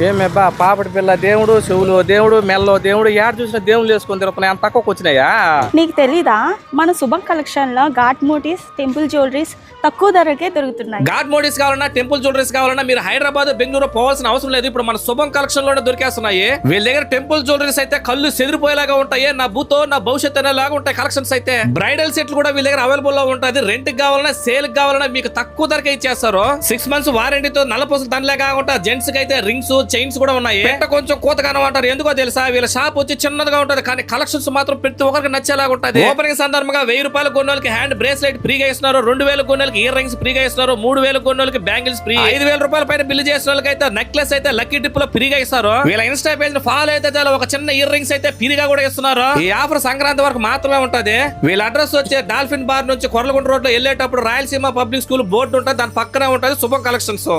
ఏమేబ్బా పాపడి పిల్ల దేవుడు, చెవులు దేవుడు, మెల్లో దేవుడు, ఏడ చూసిన దేవుళ్ళు వేసుకొని తిరుగుతున్నాయి. అంత తక్కువకి వచ్చినాయా? నీకు తెలీదా మన శుభం కలెక్షన్ లో ఘాట్ మోటీస్, టెంపుల్ జ్యువెలరీస్ తక్కువ ధరకే దొరుకుతున్నాయి. ఘాట్ మోడీస్ కావాలన్నా, టెంపుల్ జ్యువెలరీస్ కావాలన్నా మీరు హైదరాబాద్, బెంగళూరు పోవాల్సిన అవసరం లేదు. ఇప్పుడు మన శుభం కలెక్షన్ లోనే దొరికేస్తున్నాయి. వీళ్ళ దగ్గర టెంపుల్ జ్యువెలరీస్ అయితే కళ్ళు చెదిరిపోయేలాగా ఉంటాయి. నా భూతో నా భవిష్యత్ అనేలాగా ఉంటాయి కలెక్షన్స్ అయితే. బ్రైడల్ సెట్లు కూడా వీళ్ళ దగ్గర అవైలబుల్ లో ఉంటుంది. రెంట్ కావాలన్నా, సేల్ కావాలన్నా మీకు తక్కువ ధరకే ఇచ్చేస్తారు. 6 months వారంటీతో నల్లపూసలు దండలే కాకుండా జెంట్స్ కి అయితే రింగ్స్, చైన్స్ కూడా ఉన్నాయి. పెట్ట కొంచెం కోతగానం అంటారు. ఎందుకో తెలుసా? వీళ్ళ షాప్ వచ్చి చిన్నదిగా ఉంటది, కానీ కలెక్షన్స్ మాత్రం ప్రతి ఒక్కరికి నచ్చేలాగా ఉంటది. ఓపెనింగ్ సందర్భంగా 1000 రూపాయలు కొన్నోళ్ళకి హ్యాండ్ బ్రేస్లెట్ ఫ్రీగా ఇస్తున్నారు. 2000 కొన్నోళ్ళకి ఇయర్ రింగ్స్ ఫ్రీగా ఇస్తున్నారు. 3000 కొన్నోళ్ళకి బ్యాంగిల్స్ ఫ్రీ. 5000 రూపాయల పైన బిల్లు చేసిన వాళ్ళకి అయితే నెక్లెస్ అయితే లక్కీ ట్రిప్ లో ఫ్రీగా ఇస్తారు. వీళ్ళ ఇన్స్టా పేజ్ ఫాలో అయితే చాలా ఒక చిన్న ఇయర్ రింగ్స్ అయితే ఫ్రీగా కూడా ఇస్తున్నారు. ఈ ఆఫర్ సంక్రాంతి వరకు మాత్రమే ఉంటది. వీళ్ళ అడ్రస్ వచ్చే డాల్ఫిన్ బార్ నుంచి కొర్లగుంట రోడ్ లో వెళ్ళేటప్పుడు రాయలసీమ పబ్లిక్ స్కూల్ బోర్డు ఉంటుంది, దాని పక్కనే ఉంటది శుభం కలెక్షన్స్.